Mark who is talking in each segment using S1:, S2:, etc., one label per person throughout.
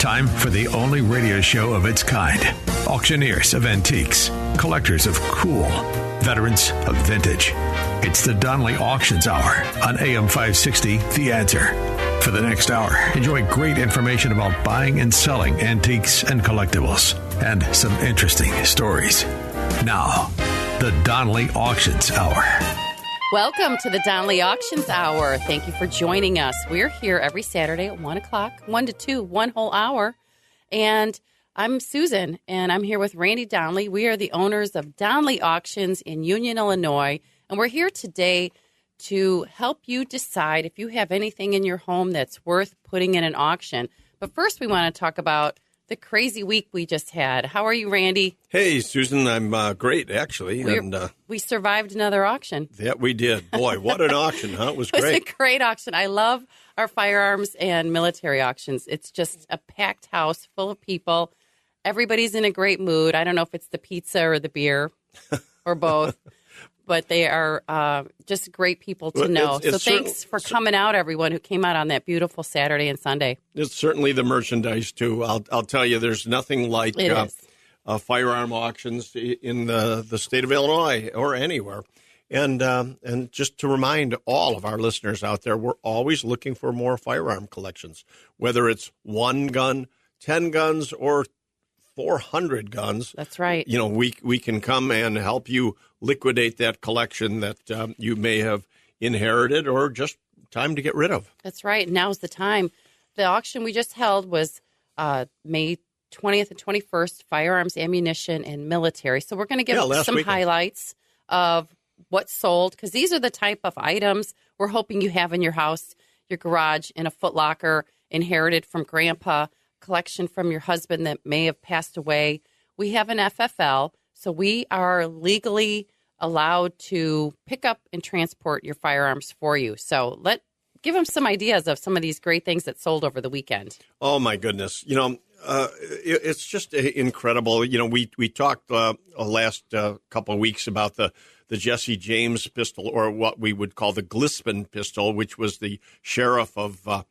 S1: Time for the only radio show of its kind. Auctioneers of antiques, collectors of cool, veterans of vintage. It's the Donley Auctions Hour on AM 560, The Answer. For the next hour, enjoy great information about buying and selling antiques and collectibles, and some interesting stories. Now, the Donley Auctions Hour.
S2: Welcome to the Donley Auctions Hour. Thank you for joining us. We're here every Saturday at 1 o'clock, 1 to 2, one whole hour. And I'm Susan, and I'm here with Randy Donley. We are the owners of Donley Auctions in Union, Illinois. And we're here today to help you decide if you have anything in your home that's worth putting in an auction. But first, we want to talk about the crazy week we just had. How are you, Randy?
S3: Hey, Susan. I'm great, actually.
S2: We survived another auction.
S3: Yeah, we did. Boy, what an auction, huh? It was great.
S2: It was a great auction. I love our firearms and military auctions. It's just a packed house full of people. Everybody's in a great mood. I don't know if it's the pizza or the beer or both. But they are just great people to know. So thanks for coming out, everyone who came out on that beautiful Saturday and Sunday.
S3: It's certainly the merchandise, too. I'll tell you, there's nothing like firearm auctions in the state of Illinois or anywhere. And just to remind all of our listeners out there, we're always looking for more firearm collections, whether it's 1 gun, 10 guns, or 400 guns.
S2: That's right.
S3: You know, we can come and help you liquidate that collection that you may have inherited or just time to get rid of.
S2: That's right. Now's the time. The auction we just held was May 20th and 21st, firearms, ammunition, and military. So we're going to give some highlights of what's sold, because these are the type of items we're hoping you have in your house, your garage, in a Foot Locker, inherited from grandpa, collection from your husband that may have passed away. We have an FFL, so we are legally allowed to pick up and transport your firearms for you. So give them some ideas of some of these great things that sold over the weekend.
S3: Oh, my goodness. You know, it's just incredible. You know, we talked last couple of weeks about the Jesse James pistol, or what we would call the Glispin pistol, which was the sheriff of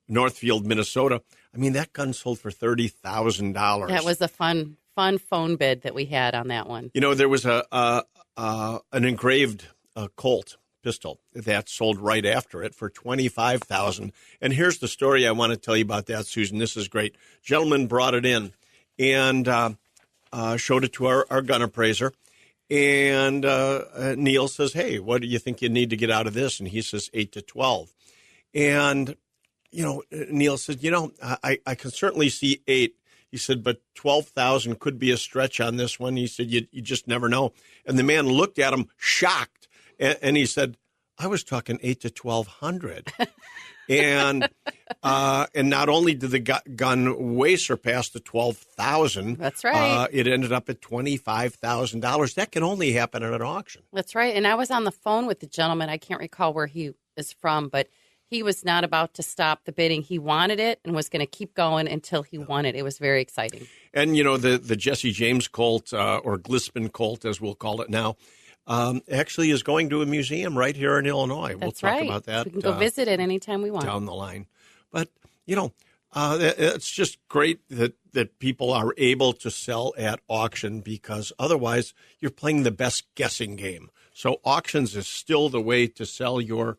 S3: Northfield, Minnesota. I mean, that gun sold for $30,000.
S2: That was a fun phone bid that we had on that one.
S3: You know, there was an engraved Colt pistol that sold right after it for $25,000. And here's the story I want to tell you about that, Susan. This is great. Gentleman brought it in and showed it to our gun appraiser. And Neil says, "Hey, what do you think you need to get out of this?" And he says, 8 to 12. And you know, Neil said, I can certainly see 8. He said, but 12,000 could be a stretch on this one. He said, you just never know. And the man looked at him shocked. And he said, I was talking 8 to 1,200. And not only did the gun way surpass the 12,000.
S2: That's right.
S3: It ended up at $25,000. That can only happen at an auction.
S2: That's right. And I was on the phone with the gentleman. I can't recall where he is from, but he was not about to stop the bidding. He wanted it and was going to keep going until he won it. It was very exciting. And,
S3: you know, the Jesse James Colt, or Glispin Colt, as we'll call it now, actually is going to a museum right here in Illinois. We'll talk about that.
S2: We can go visit it anytime we want.
S3: Down the line. But, you know, it's just great that people are able to sell at auction, because otherwise you're playing the best guessing game. So auctions is still the way to sell your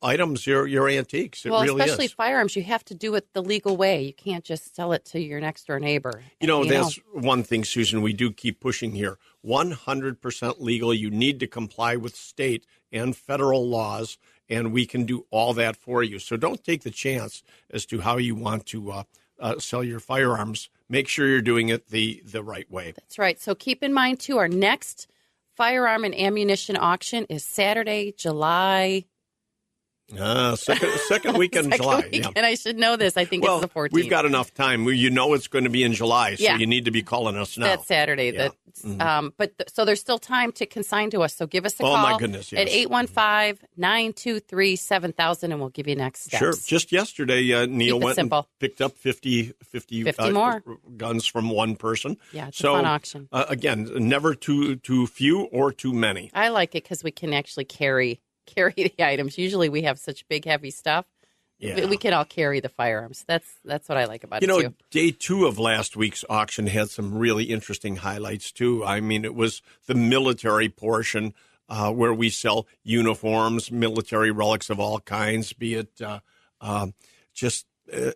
S3: items, your antiques. It really is.
S2: Especially firearms, you have to do it the legal way. You can't just sell it to your next door neighbor.
S3: That's one thing, Susan, we do keep pushing here. 100% legal. You need to comply with state and federal laws, and we can do all that for you. So don't take the chance as to how you want to sell your firearms. Make sure you're doing it the right way.
S2: That's right. So keep in mind, too, our next firearm and ammunition auction is Saturday, July
S3: Second week in July.
S2: Yeah. And I should know this. I think it's the 14th.
S3: We've got enough time. You know it's going to be in July, so you need to be calling us now.
S2: That's Saturday. Yeah. So there's still time to consign to us. So give us a call.
S3: Oh, my goodness, yes.
S2: At 815-923-7000, and we'll give you next steps.
S3: Sure. Just yesterday, Neil went and picked up 50
S2: more
S3: guns from one person.
S2: Yeah, it's a fun auction.
S3: Again, never too few or too many.
S2: I like it because we can actually carry the items. Usually we have such big, heavy stuff
S3: Yeah.
S2: We can all carry the firearms. That's what I like about it, too.
S3: Day 2 of last week's auction had some really interesting highlights, too. I mean, it was the military portion where we sell uniforms, military relics of all kinds, be it just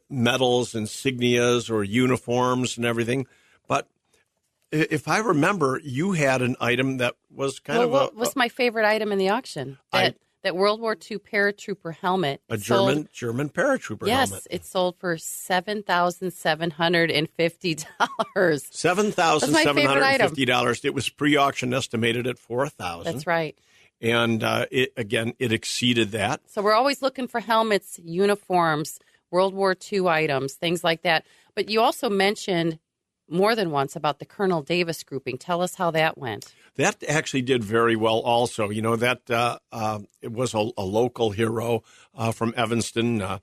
S3: medals, insignias, or uniforms and everything. But if I remember, you had an item that was
S2: what was my favorite item in the auction? That World War II paratrooper helmet.
S3: A German paratrooper helmet.
S2: Yes, it sold for $7,750.
S3: $7,750. It was pre-auction estimated at $4,000.
S2: That's right.
S3: And it exceeded that.
S2: So we're always looking for helmets, uniforms, World War II items, things like that. But you also mentioned more than once about the Colonel Davis grouping. Tell us how that went.
S3: That actually did very well also. It was a local hero from Evanston,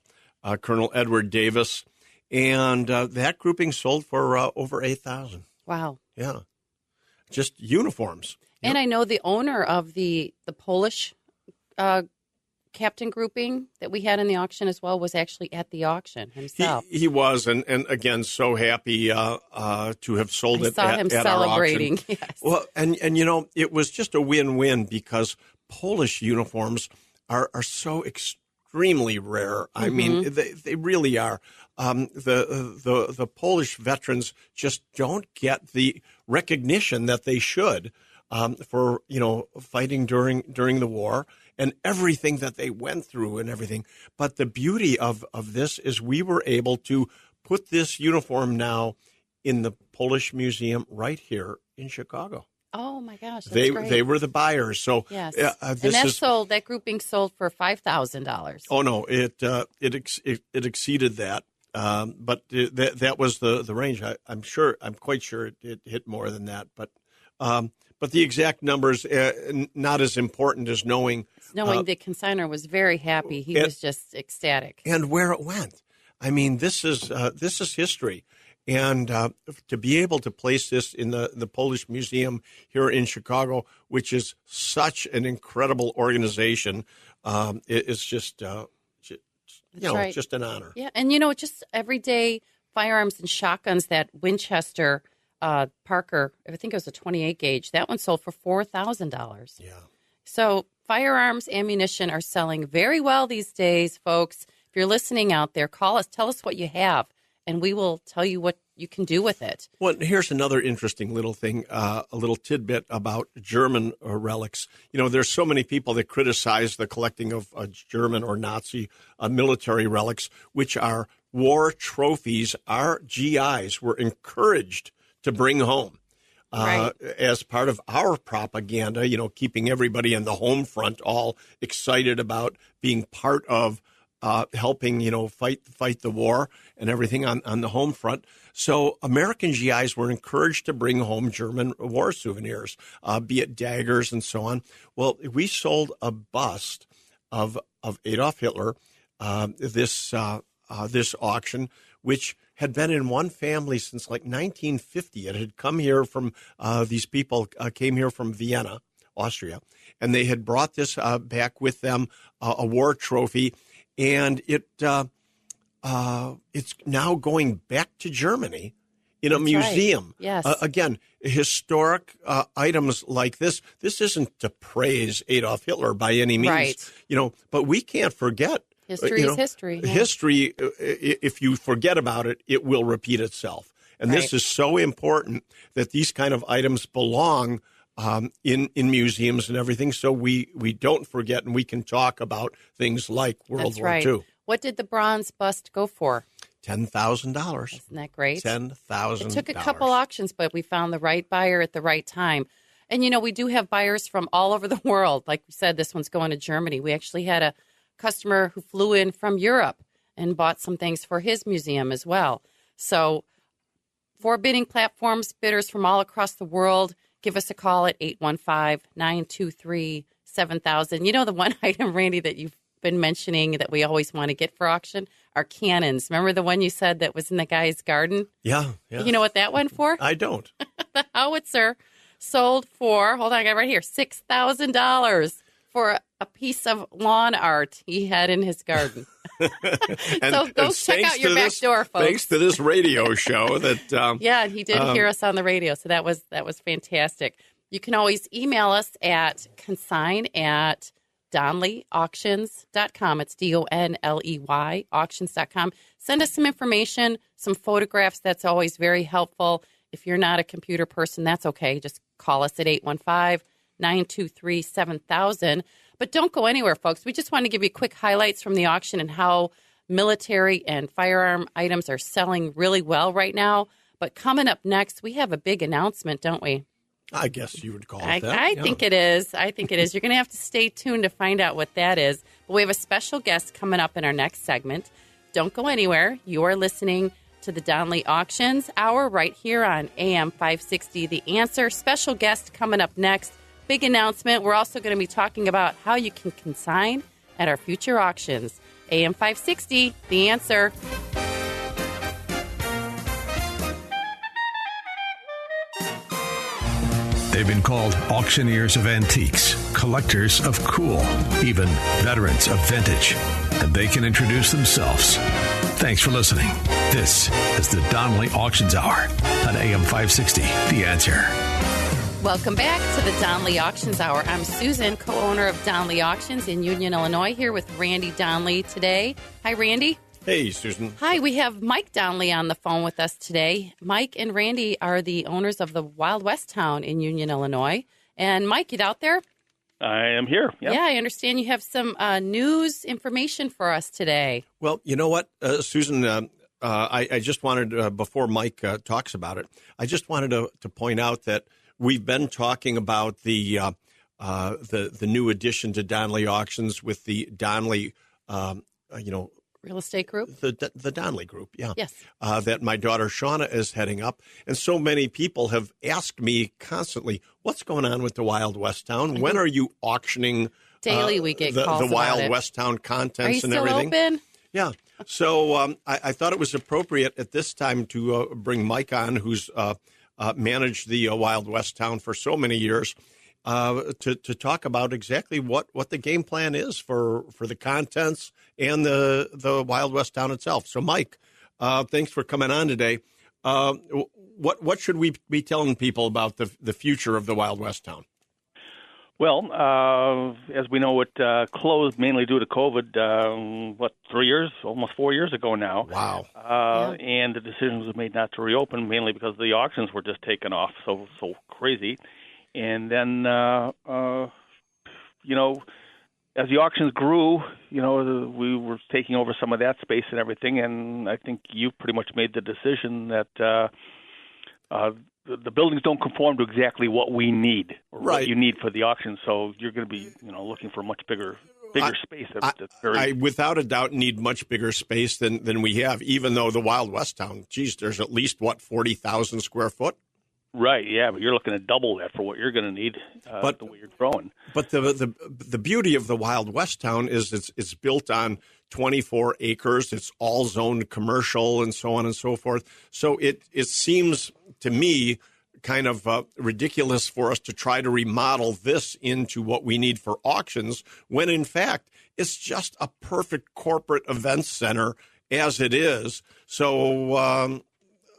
S3: Colonel Edward Davis. And that grouping sold for over $8,000.
S2: Wow.
S3: Yeah. Just uniforms.
S2: And I know the owner of the Polish captain grouping that we had in the auction as well was actually at the auction himself.
S3: He was, and again, so happy to have sold it
S2: saw him
S3: at
S2: celebrating.
S3: Our auction.
S2: Yes.
S3: Well, and it was just a win-win because Polish uniforms are so extremely rare. I mean, they really are. The Polish veterans just don't get the recognition that they should for fighting during the war. And everything that they went through and everything. But the beauty of this is we were able to put this uniform now in the Polish Museum right here in Chicago.
S2: Oh, my gosh. That's great.
S3: They were the buyers. So
S2: yes. That grouping sold for $5,000.
S3: Oh, no, it exceeded that. But that was the range. I'm quite sure it hit more than that. But the exact numbers, not as important as knowing
S2: the consignor was very happy. He was just ecstatic.
S3: And where it went. I mean, this is history. And to be able to place this in the Polish Museum here in Chicago, which is such an incredible organization, it's just
S2: right.
S3: just an honor.
S2: Yeah, and just everyday firearms and shotguns. That Winchester Parker, I think it was a 28 gauge. That one sold for $4,000.
S3: Yeah.
S2: So firearms, ammunition are selling very well these days, folks. If you're listening out there, call us, tell us what you have, and we will tell you what you can do with it.
S3: Well, here's another interesting little thing, a little tidbit about German relics. There's so many people that criticize the collecting of German or Nazi military relics, which are war trophies. Our GIs were encouraged to bring home as part of our propaganda, keeping everybody in the home front all excited about being part of helping, fight the war and everything on the home front. So American GIs were encouraged to bring home German war souvenirs, be it daggers and so on. Well, we sold a bust of Adolf Hitler this auction, which had been in one family since like 1950. It had come here from these people came here from Vienna, Austria, and they had brought this back with them, a war trophy, and it's now going back to Germany in a museum.
S2: Right. Yes.
S3: Again, historic items like this. This isn't to praise Adolf Hitler by any means,
S2: right.
S3: But we can't forget.
S2: History is history. Yeah.
S3: History, if you forget about it, it will repeat itself. And this is so important that these kind of items belong in museums and everything, so we don't forget and we can talk about things like World War II.
S2: What did the bronze bust go for?
S3: $10,000.
S2: Isn't that great?
S3: $10,000.
S2: It took a couple auctions, but we found the right buyer at the right time. And, we do have buyers from all over the world. Like we said, this one's going to Germany. We actually had a customer who flew in from Europe and bought some things for his museum as well. So for bidding platforms, bidders from all across the world, give us a call at 815-923-7000. The one item, Randy, that you've been mentioning that we always want to get for auction are cannons. Remember the one you said that was in the guy's garden?
S3: Yeah.
S2: You know what that went for?
S3: I don't.
S2: The howitzer sold for, hold on, I got it right here, $6,000 for a piece of lawn art he had in his garden. So go check out your back door, folks.
S3: Thanks to this radio show that.
S2: Yeah, he did hear us on the radio, so that was fantastic. You can always email us at consign@DonleyAuctions.com. It's DONLEY auctions.com. Send us some information, some photographs. That's always very helpful. If you're not a computer person, that's okay. Just call us at 815-923-7000. But don't go anywhere, folks. We just want to give you quick highlights from the auction and how military and firearm items are selling really well right now. But coming up next, we have a big announcement, don't we?
S3: I guess you would call it that.
S2: I think it is. I think it is. You're going to have to stay tuned to find out what that is. But we have a special guest coming up in our next segment. Don't go anywhere. You are listening to the Donley Auctions Hour right here on AM 560. The Answer. Special guest coming up next. Big announcement. We're also going to be talking about how you can consign at our future auctions. AM 560, The Answer.
S1: They've been called auctioneers of antiques, collectors of cool, even veterans of vintage. And they can introduce themselves. Thanks for listening. This is the Donley Auctions Hour on AM 560, The Answer.
S2: Welcome back to the Donley Auctions Hour. I'm Susan, co-owner of Donley Auctions in Union, Illinois, here with Randy Donley today. Hi, Randy.
S3: Hey, Susan.
S2: Hi, we have Mike Donley on the phone with us today. Mike and Randy are the owners of the Wild West Town in Union, Illinois. And Mike, get out there.
S4: I am here. Yep.
S2: Yeah, I understand you have some news information for us today.
S3: Well, you know what, Susan, I just wanted, before Mike talks about it, I just wanted to point out that we've been talking about the new addition to Donley Auctions with the Donley,
S2: Real estate group?
S3: The Donley Group, yeah.
S2: Yes.
S3: That my daughter Shauna is heading up. And so many people have asked me constantly, what's going on with the Wild West Town? When are you auctioning
S2: daily we get calls
S3: the
S2: about
S3: Wild
S2: it.
S3: West Town contents and
S2: Are you still
S3: everything?
S2: open?
S3: Yeah. So I thought it was appropriate at this time to bring Mike on, who's managed the Wild West Town for so many years, to talk about exactly what the game plan is for the contents and the Wild West Town itself. So, Mike, thanks for coming on today. What should we be telling people about the future of the Wild West Town?
S4: Well, as we know, it closed mainly due to COVID, 3 years, almost 4 years ago now.
S3: Wow.
S4: And the decision was made not to reopen, mainly because the auctions were just taken off so crazy. And then, as the auctions grew, we were taking over some of that space and everything. And I think you pretty much made the decision that the buildings don't conform to exactly what we need or what you need for the auction. So you're going to be, looking for a much bigger space.
S3: I without a doubt need much bigger space than we have, even though the Wild West Town, there's at least, 40,000 square foot?
S4: Right, yeah, but you're looking to double that for what you're going to need the way you're growing.
S3: But the beauty of the Wild West Town is it's built on 24 acres. It's all zoned commercial and so on and so forth. So it seems to me kind of ridiculous for us to try to remodel this into what we need for auctions when, in fact, it's just a perfect corporate event center as it is. So...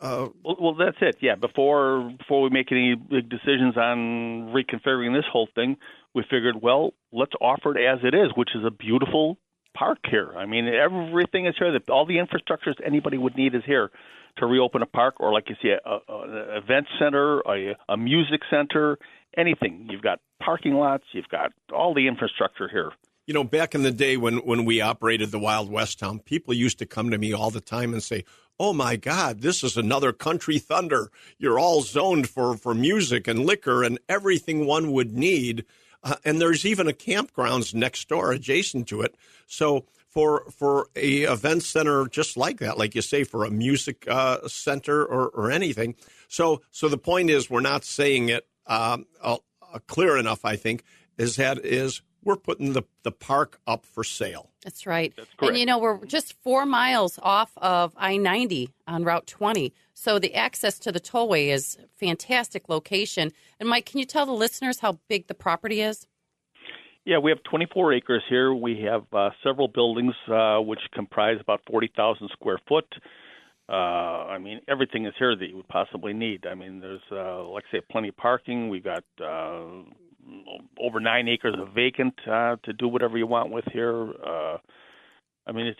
S4: Well, that's it. Yeah. Before we make any big decisions on reconfiguring this whole thing, we figured, well, let's offer it as it is, which is a beautiful park here. I mean, everything is here. All the infrastructures anybody would need is here to reopen a park, or like you see, an event center, a music center, anything. You've got parking lots. You've got all the infrastructure here.
S3: Back in the day when we operated the Wild West Town, people used to come to me all the time and say, oh, my God, this is another Country Thunder. You're all zoned for music and liquor and everything one would need. And there's even a campgrounds next door adjacent to it. So for a event center just like that, like you say, for a music center or anything. So the point is, we're not saying it clear enough, I think, is we're putting the park up for sale.
S2: That's right.
S4: That's correct.
S2: And, we're just 4 miles off of I-90 on Route 20. So the access to the tollway is a fantastic location. And, Mike, can you tell the listeners how big the property is?
S4: Yeah, we have 24 acres here. We have several buildings which comprise about 40,000 square foot. I mean, everything is here that you would possibly need. I mean, there's, like I say, plenty of parking. We've got over 9 acres of vacant to do whatever you want with here. I mean,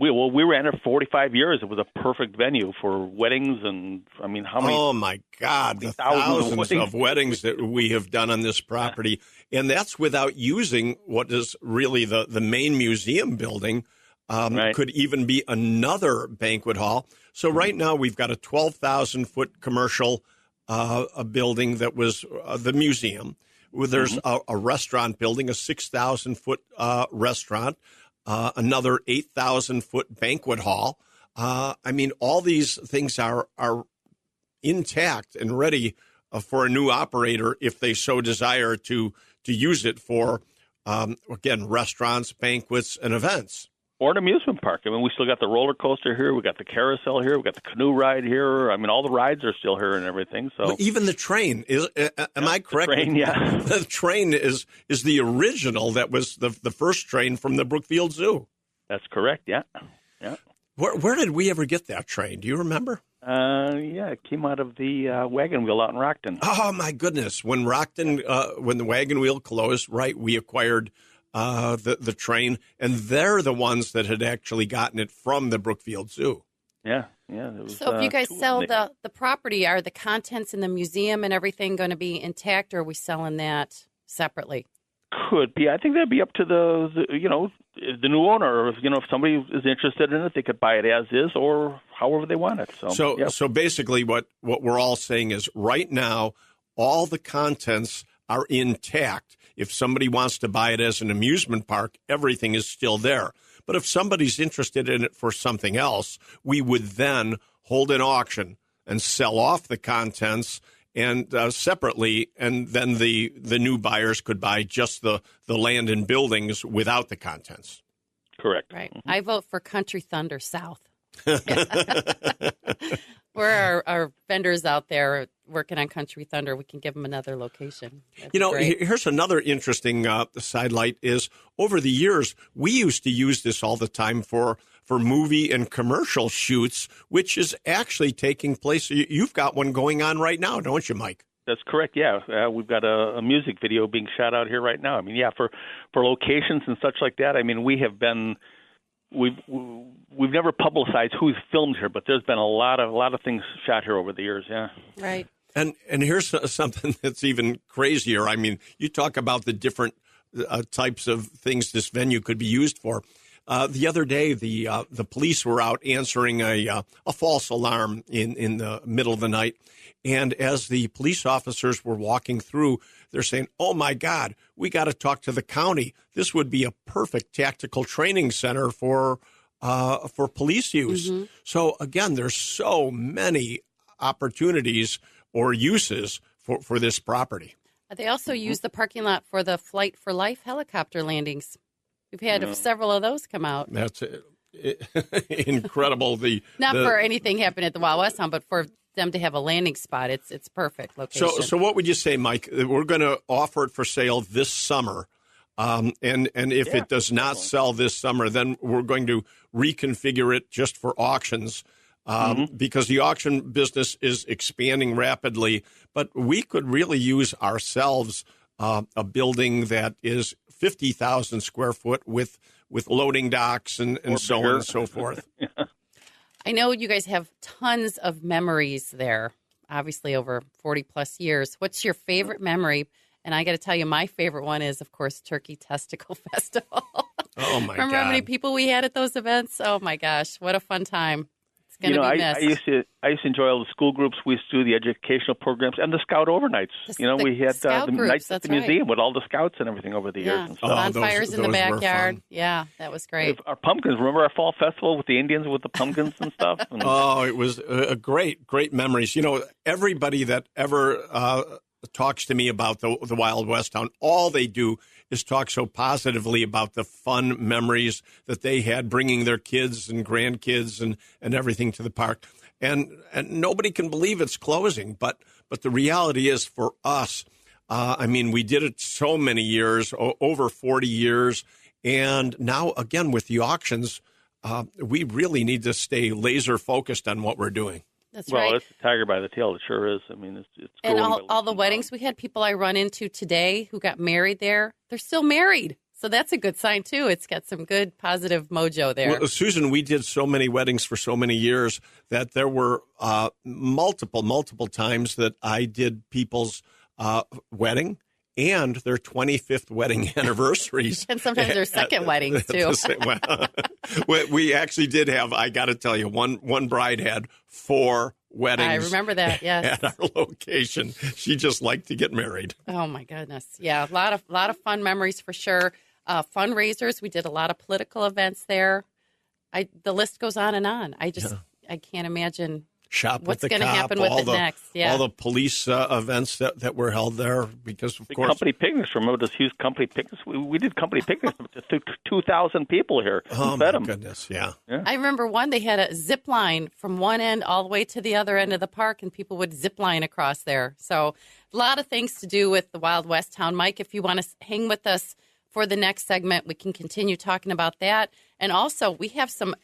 S4: we ran it for 45 years. It was a perfect venue for weddings, and I mean, how many?
S3: Oh my God, the thousands of weddings that we have done on this property, and that's without using what is really the main museum building. Right. Could even be another banquet hall. So right now we've got a 12,000-foot commercial a building that was the museum. There's a restaurant building, a 6,000-foot restaurant. Another 8,000-foot banquet hall. I mean, all these things are intact and ready for a new operator if they so desire to use it for, again, restaurants, banquets, and events.
S4: Or an amusement park. I mean, we still got the roller coaster here. We got the carousel here. We got the canoe ride here. I mean, all the rides are still here and everything. So
S3: well, even the train is. Am I correct?
S4: The train, yeah.
S3: The train is the original. That was the first train from the Brookfield Zoo.
S4: That's correct. Yeah, yeah.
S3: Where did we ever get that train? Do you remember?
S4: Yeah, it came out of the wagon wheel out in Rockton.
S3: Oh my goodness! When when the wagon wheel closed, right, we acquired the train, and they're the ones that had actually gotten it from the Brookfield Zoo.
S4: Yeah, yeah. Was,
S2: so if you guys sell the property, are the contents in the museum and everything going to be intact, or are we selling that separately?
S4: Could be. I think that'd be up to the new owner. If somebody is interested in it, they could buy it as is or however they want it. So
S3: basically what we're all saying is right now, all the contents are intact. If somebody wants to buy it as an amusement park, everything is still there. But if somebody's interested in it for something else, we would then hold an auction and sell off the contents and separately, and then the new buyers could buy just the land and buildings without the contents.
S4: Correct.
S2: Right. I vote for Country Thunder South. Where our vendors out there working on Country Thunder, we can give them another location.
S3: Here's another interesting sidelight is over the years, we used to use this all the time for movie and commercial shoots, which is actually taking place. You've got one going on right now, don't you, Mike?
S4: That's correct, yeah. We've got a music video being shot out here right now. I mean, yeah, for locations and such like that, I mean, we have been... We've never publicized who's filmed here, but there's been a lot of things shot here over the years. Yeah,
S2: right.
S3: And here's something that's even crazier. I mean, you talk about the different types of things this venue could be used for. The other day, the police were out answering a false alarm in the middle of the night, and as the police officers were walking through, they're saying, "Oh my God, we got to talk to the county. This would be a perfect tactical training center for police use." Mm-hmm. So again, there's so many opportunities or uses for this property.
S2: They also use the parking lot for the Flight for Life helicopter landings. We've had several of those come out.
S3: That's incredible.
S2: Not for anything happening at the Wild West Town, but for them to have a landing spot. It's perfect location.
S3: So what would you say, Mike? We're going to offer it for sale this summer. And if it does not sell this summer, then we're going to reconfigure it just for auctions because the auction business is expanding rapidly. But we could really use ourselves a building that is 50,000 square foot with loading docks and so on and so forth.
S4: Yeah.
S2: I know you guys have tons of memories there, obviously over 40 plus years. What's your favorite memory? And I got to tell you, my favorite one is, of course, Turkey Testicle Festival.
S3: Oh, my God.
S2: Remember how many people we had at those events? Oh, my gosh. What a fun time. It's going to be missed.
S4: I used to enjoy all the school groups. We used to do the educational programs and the scout overnights. We had the nights at the museum with all the scouts and everything over the years. And
S2: bonfires in the backyard. Yeah, that was great.
S4: Our pumpkins. Remember our fall festival with the Indians with the pumpkins and stuff?
S3: Oh, it was a great memories. Everybody that ever talks to me about the Wild West Town, all they do is talk so positively about the fun memories that they had bringing their kids and grandkids and everything to the park. And nobody can believe it's closing. But the reality is for us, We did it so many years, over 40 years. And now, again, with the auctions, we really need to stay laser focused on what we're doing.
S2: That's right.
S4: Well, it's the tiger by the tail. It sure is. It's
S2: and all the weddings we had, people I run into today who got married there, they're still married. So that's a good sign, too. It's got some good positive mojo there.
S3: Well, Susan, we did so many weddings for so many years that there were multiple times that I did people's wedding and their 25th wedding anniversaries.
S2: And sometimes their second weddings, too.
S3: We actually did have, I got to tell you, one bride had 4 weddings.
S2: I remember that, yes.
S3: At our location. She just liked to get married.
S2: Oh, my goodness. Yeah, a lot of fun memories for sure. Fundraisers, we did a lot of political events there. The list goes on and on. I can't imagine what's going to happen with it next. Yeah.
S3: All the police events that were held there because, of course.
S4: Company picnics. Remember those huge company picnics? We did company picnics with 2,000 people here.
S3: Oh, my goodness, yeah.
S2: I remember one, they had a zip line from one end all the way to the other end of the park, and people would zip line across there. So a lot of things to do with the Wild West town. Mike, if you want to hang with us for the next segment, we can continue talking about that. And also, we have some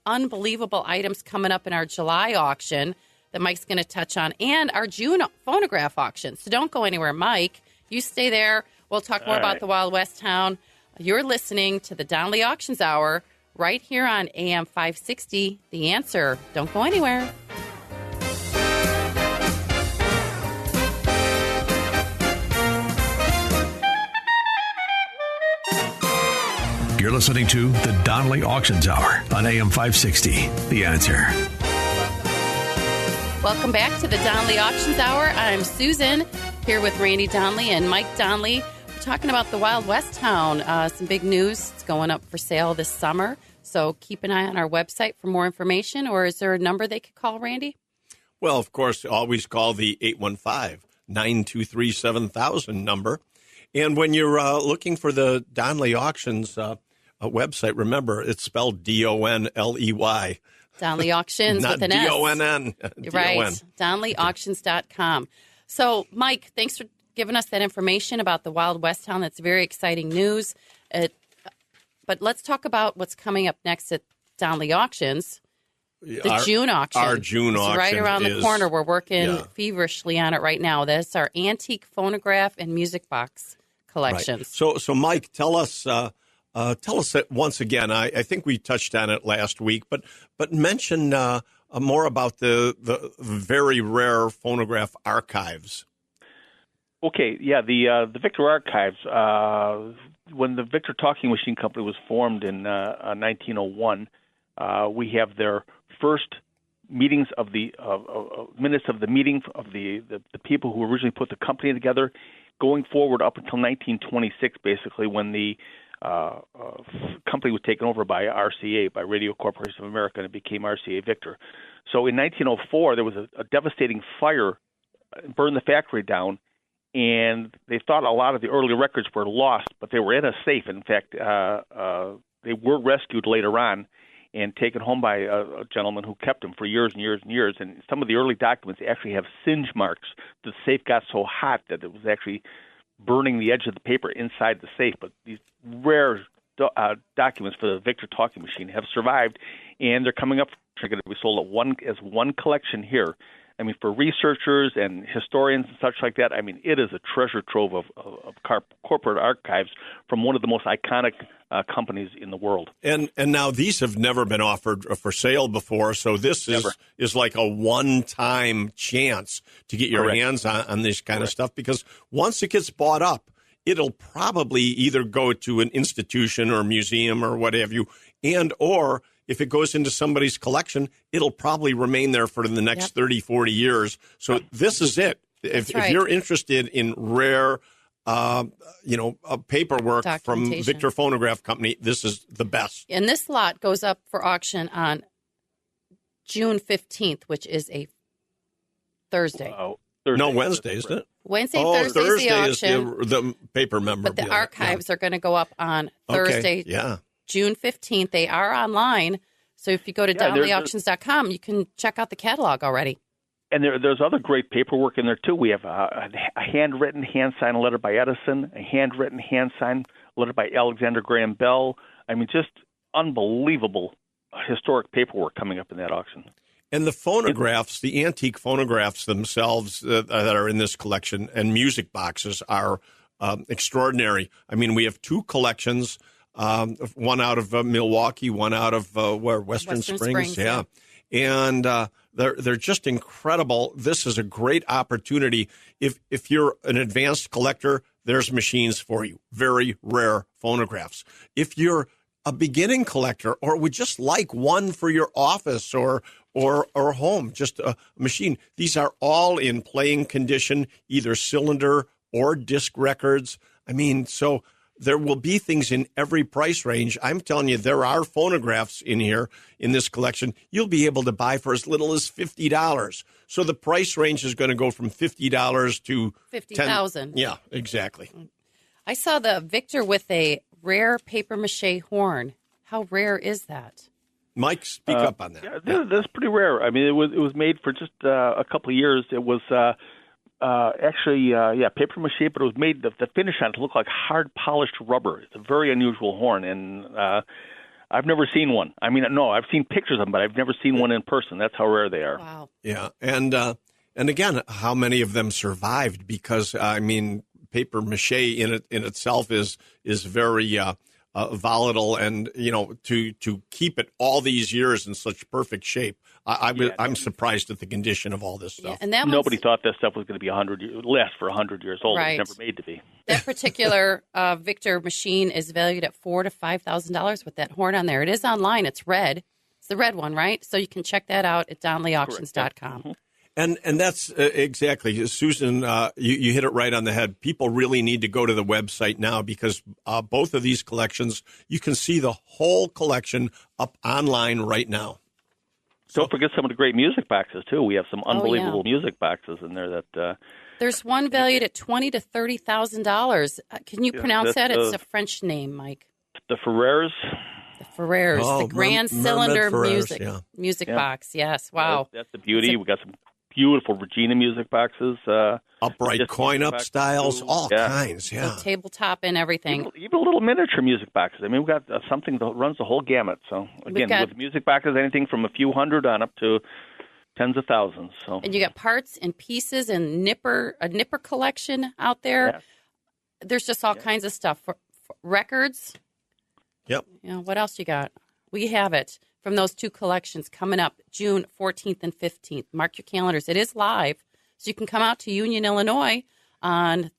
S2: unbelievable items coming up in our July auction that Mike's going to touch on, and our June phonograph auction. So don't go anywhere, Mike. You stay there. We'll talk more about the Wild West town. You're listening to the Donley Auctions Hour right here on AM 560. The Answer. Don't go anywhere.
S1: You're listening to the Donley Auctions Hour on AM 560. The Answer.
S2: Welcome back to the Donley Auctions Hour. I'm Susan, here with Randy Donley and Mike Donley. We're talking about the Wild West town. Some big news. It's going up for sale this summer. So keep an eye on our website for more information. Or is there a number they could call, Randy?
S3: Well, of course, always call the 815-923-7000 number. And when you're looking for the Donley Auctions website, remember, it's spelled Donley.
S2: Donley Auctions
S3: Not
S2: with an S.
S3: D-O-N-N.
S2: Right, DonleyAuctions.com. So, Mike, thanks for giving us that information about the Wild West town. That's very exciting news. But let's talk about what's coming up next at Donley Auctions. The June auction.
S3: Our June auction
S2: right around the corner. We're working feverishly on it right now. That's our antique phonograph and music box collections.
S3: Right. So Mike, tell us that once again. I think we touched on it last week, but mention more about the very rare phonograph archives.
S4: Okay, yeah, the Victor Archives. When the Victor Talking Machine Company was formed in 1901, we have their first meetings of the minutes of the meeting of the people who originally put the company together, going forward up until 1926, basically, when the company was taken over by RCA, by Radio Corporation of America, and it became RCA Victor. So in 1904, there was a devastating fire, burned the factory down, and they thought a lot of the early records were lost, but they were in a safe. In fact, they were rescued later on and taken home by a gentleman who kept them for years and years and years. And some of the early documents actually have singe marks. The safe got so hot that it was actually burning the edge of the paper inside the safe. But these rare documents for the Victor Talking Machine have survived, and they're coming up. They're going to be sold as one collection here. I mean, for researchers and historians and such like that, I mean, it is a treasure trove of corporate archives from one of the most iconic companies in the world.
S3: And now these have never been offered for sale before, so this is like a one-time chance to get your hands on this kind of stuff, because once it gets bought up, it'll probably either go to an institution or museum or what have you, and or if it goes into somebody's collection, it'll probably remain there for the next 30, 40 years. So this is it. If you're interested in rare, paperwork from Victor Phonograph Company, this is the best.
S2: And this lot goes up for auction on June 15th, which is a Thursday.
S4: Thursday.
S3: No, Wednesday, isn't it?
S2: Thursday the auction.
S3: Is the paper memorabilia.
S2: But the archives are going to go up on Thursday.
S3: Okay. Yeah.
S2: June 15th. They are online. So if you go to DonleyAuctions.com, you can check out the catalog already.
S4: And there's other great paperwork in there, too. We have a handwritten, hand-signed letter by Edison, a handwritten, hand-signed letter by Alexander Graham Bell. I mean, just unbelievable historic paperwork coming up in that auction.
S3: And the phonographs, the antique phonographs themselves that are in this collection and music boxes are extraordinary. I mean, we have two collections, one out of Milwaukee, one out of Western Springs. Yeah. And they're just incredible. This is a great opportunity. If you're an advanced collector, there's machines for you. Very rare phonographs. If you're a beginning collector or would just like one for your office or home, just a machine, these are all in playing condition, either cylinder or disc records. I mean, so there will be things in every price range. I'm telling you, there are phonographs in here in this collection you'll be able to buy for as little as $50. So the price range is going to go from $50 to
S2: $50,000.
S3: Yeah, exactly.
S2: I saw the Victor with a rare papier-mâché horn. How rare is that?
S3: Mike, speak up on that.
S4: Yeah, that's pretty rare. I mean, it was made for just a couple of years. It was actually papier-mâché, but it was made, the finish on it looked like hard polished rubber. It's a very unusual horn, and I've never seen one. I mean, no, I've seen pictures of them, but I've never seen one in person. That's how rare they are.
S2: Wow.
S3: Yeah, and again, how many of them survived? Because I mean, papier-mâché in itself is very volatile, and to keep it all these years in such perfect shape. I'm surprised at the condition of all this stuff.
S2: Yeah, and
S4: nobody thought this stuff was going to be last for 100 years old.
S2: Right.
S4: It was never made to be.
S2: That particular Victor machine is valued at $4,000 to $5,000 with that horn on there. It is online. It's red. It's the red one, right? So you can check that out at DonleyAuctions.com.
S4: Mm-hmm.
S3: And that's exactly, Susan, you hit it right on the head. People really need to go to the website now because both of these collections, you can see the whole collection up online right now.
S4: Don't forget some of the great music boxes, too. We have some unbelievable music boxes in there that...
S2: There's one valued at $20,000 to $30,000. Can you pronounce that? It's a French name, Mike.
S4: The Ferrers.
S2: The Ferrers, the grand cylinder
S3: Ferrers,
S2: music box. Yes, wow.
S4: That's the beauty. We got some beautiful Regina music boxes.
S3: Upright coin-up styles, all kinds,
S2: So tabletop and everything.
S4: Even little miniature music boxes. I mean, we've got something that runs the whole gamut. So, again, with music boxes, anything from a few hundred on up to tens of thousands. So,
S2: and you got parts and pieces and a nipper collection out there.
S4: Yeah.
S2: There's just all kinds of stuff. For records.
S3: Yep.
S2: What else you got? We have it from those two collections coming up June 14th and 15th. Mark your calendars. It is live, so you can come out to Union, Illinois on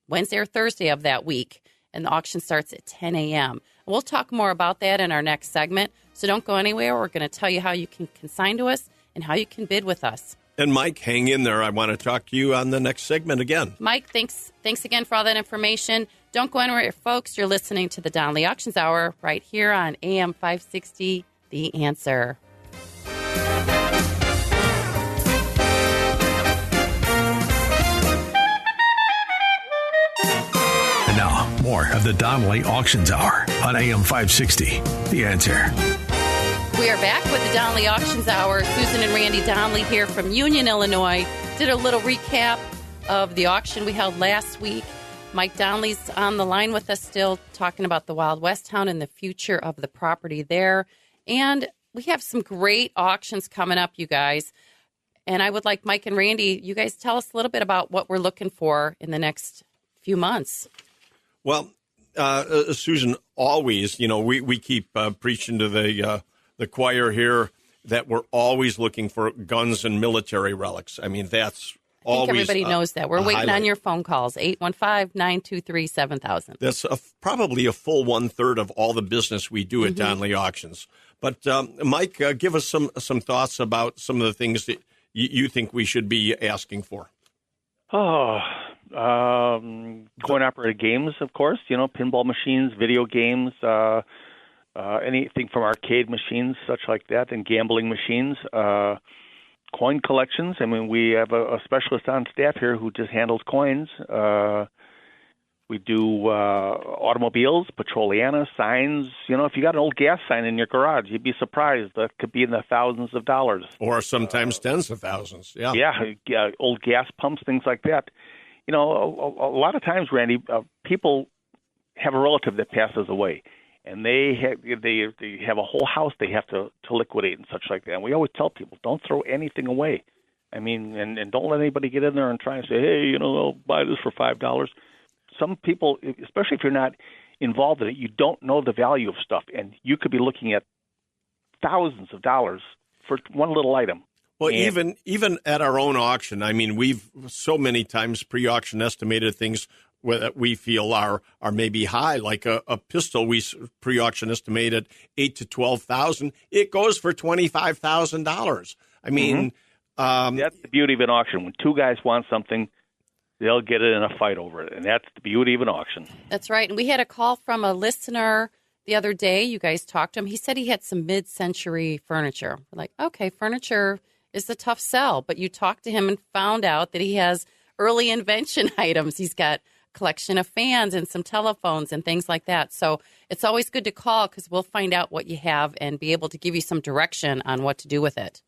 S2: Wednesday or Thursday of that week, and the auction starts at 10 a.m. We'll talk more about that in our next segment, so don't go anywhere. We're going to tell you how you can consign to us and how you can bid with us.
S3: And Mike, hang in there. I want to talk to you on the next segment again.
S2: Mike, thanks again for all that information. Don't go anywhere, folks. You're listening to the Donley Auctions Hour right here on AM 560, The Answer.
S1: And now, more of the Donley Auctions Hour on AM 560, The Answer.
S2: We are back with the Donley Auctions Hour. Susan and Randy Donley here from Union, Illinois. Did a little recap of the auction we held last week. Mike Donley's on the line with us still, talking about the Wild West town and the future of the property there. And we have some great auctions coming up, you guys. And I would like Mike and Randy, you guys tell us a little bit about what we're looking for in the next few months.
S3: Well, Susan, always, we keep preaching to the choir here that we're always looking for guns and military relics. I mean, that's always. I think
S2: everybody knows that. We're waiting on your phone calls, 815-923-7000.
S3: That's probably a full 1/3 of all the business we do at Donley Auctions. But, Mike, give us some thoughts about some of the things that you think we should be asking for.
S4: Coin-operated games, of course, pinball machines, video games, anything from arcade machines, such like that, and gambling machines, coin collections. I mean, we have a specialist on staff here who just handles coins. We do automobiles, Petroliana, signs. If you got an old gas sign in your garage, you'd be surprised. That could be in the thousands of dollars.
S3: Or sometimes tens of thousands, yeah.
S4: Yeah, old gas pumps, things like that. A lot of times, Randy, people have a relative that passes away, and they have a whole house they have to liquidate and such like that. And we always tell people, don't throw anything away. I mean, and don't let anybody get in there and try and say, hey, I'll buy this for $5. Some people, especially if you're not involved in it, you don't know the value of stuff, and you could be looking at thousands of dollars for one little item.
S3: Well, even at our own auction, I mean, we've so many times pre-auction estimated things that we feel are maybe high, like a pistol. We pre-auction estimated $8,000 to $12,000. It goes for $25,000. I mean,
S4: that's the beauty of an auction. When two guys want something, they'll get it in a fight over it, and that's the beauty of an auction.
S2: That's right. And we had a call from a listener the other day. You guys talked to him. He said he had some mid-century furniture. We're like, okay, furniture is a tough sell, but you talked to him and found out that he has early invention items. He's got a collection of fans and some telephones and things like that. So it's always good to call because we'll find out what you have and be able to give you some direction on what to do with it.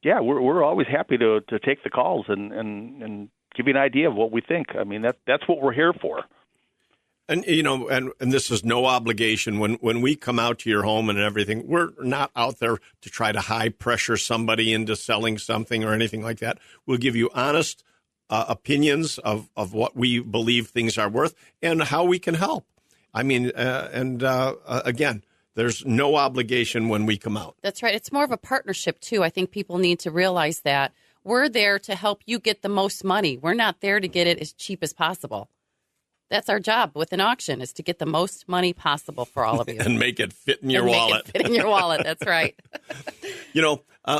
S4: Yeah, we're always happy to take the calls and give you an idea of what we think. I mean, that's what we're here for.
S3: And, and this is no obligation. When we come out to your home and everything, we're not out there to try to high pressure somebody into selling something or anything like that. We'll give you honest opinions of what we believe things are worth and how we can help. I mean, again, there's no obligation when we come out.
S2: That's right. It's more of a partnership, too. I think people need to realize that. We're there to help you get the most money. We're not there to get it as cheap as possible. That's our job with an auction, is to get the most money possible for all of you.
S3: And make it fit in your wallet.
S2: Make it fit in your wallet. That's right.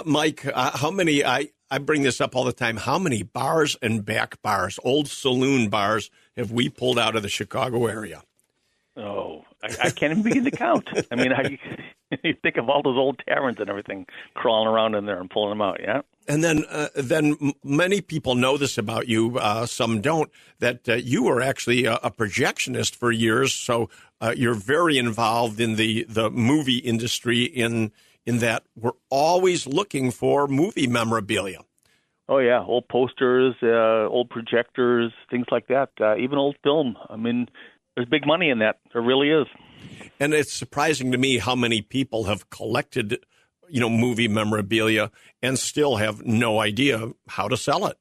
S3: Mike, how many, I bring this up all the time, how many bars and back bars, old saloon bars, have we pulled out of the Chicago area?
S4: Oh, I can't even begin to count. I mean, you think of all those old taverns and everything crawling around in there and pulling them out, yeah?
S3: And then many people know this about you, some don't, that you were actually a projectionist for years, so you're very involved in the movie industry in that we're always looking for movie memorabilia.
S4: Oh, yeah, old posters, old projectors, things like that, even old film. I mean, there's big money in that. There really is.
S3: And it's surprising to me how many people have collected, movie memorabilia and still have no idea how to sell it.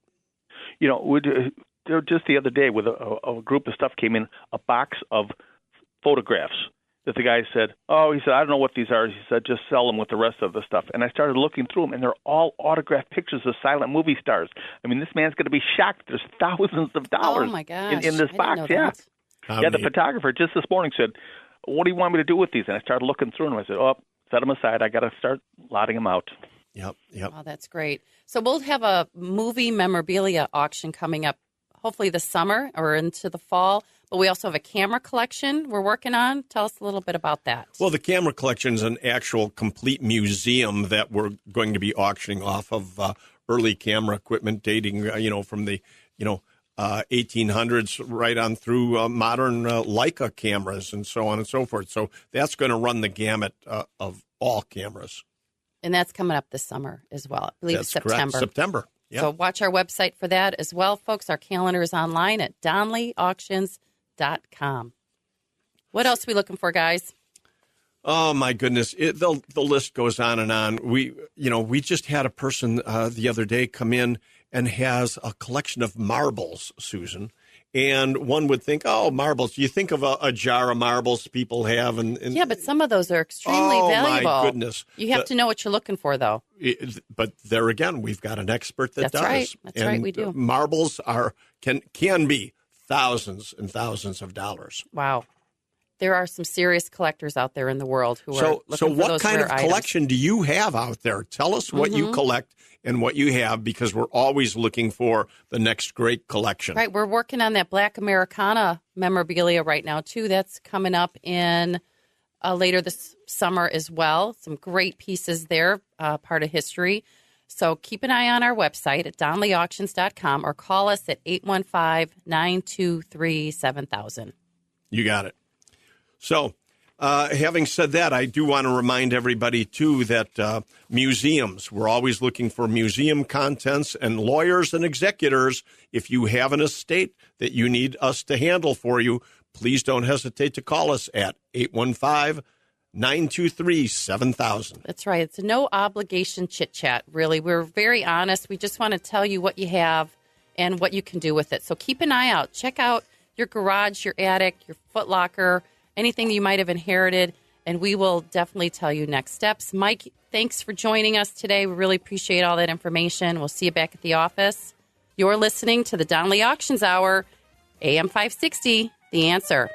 S4: Just the other day with a group of stuff came in, a box of photographs that the guy said, he said, I don't know what these are. He said, just sell them with the rest of the stuff. And I started looking through them, and they're all autographed pictures of silent movie stars. I mean, this man's going to be shocked. There's thousands of dollars in this box. Yeah. The photographer just this morning said, what do you want me to do with these? And I started looking through them. I said, set them aside. I got to start lotting them out.
S3: Yep.
S2: Oh, that's great. So we'll have a movie memorabilia auction coming up, hopefully this summer or into the fall. But we also have a camera collection we're working on. Tell us a little bit about that.
S3: Well, the camera collection is an actual complete museum that we're going to be auctioning off of early camera equipment dating, from the, 1800s right on through modern Leica cameras and so on and so forth. So that's going to run the gamut of all cameras.
S2: And that's coming up this summer as well. I believe
S3: that's
S2: September.
S3: Correct. September. Yep.
S2: So watch our website for that as well, folks. Our calendar is online at DonleyAuctions.com. What else are we looking for, guys?
S3: Oh, my goodness. The list goes on and on. We just had a person the other day come in and has a collection of marbles, Susan. And one would think, marbles. You think of a jar of marbles people have. Yeah,
S2: but some of those are extremely valuable.
S3: Oh, my goodness.
S2: You have to know what you're looking for, though.
S3: But there again, we've got an expert that does.
S2: Right. That's right, we do.
S3: Marbles can be thousands and thousands of dollars.
S2: Wow. There are some serious collectors out there in the world who are looking for those rare items. So what kind of
S3: collection do you have out there? Tell us what you collect and what you have, because we're always looking for the next great collection.
S2: Right. We're working on that Black Americana memorabilia right now, too. That's coming up in later this summer as well. Some great pieces there, part of history. So keep an eye on our website at donleyauctions.com or call us at 815-923-7000.
S3: You got it. So having said that, I do want to remind everybody, too, that museums, we're always looking for museum contents, and lawyers and executors, if you have an estate that you need us to handle for you, please don't hesitate to call us at 815-923-7000.
S2: That's right. It's a no obligation chit chat, really. We're very honest. We just want to tell you what you have and what you can do with it. So keep an eye out. Check out your garage, your attic, your footlocker, anything you might have inherited, and we will definitely tell you next steps. Mike, thanks for joining us today. We really appreciate all that information. We'll see you back at the office. You're listening to the Donley Auctions Hour, AM 560, The Answer.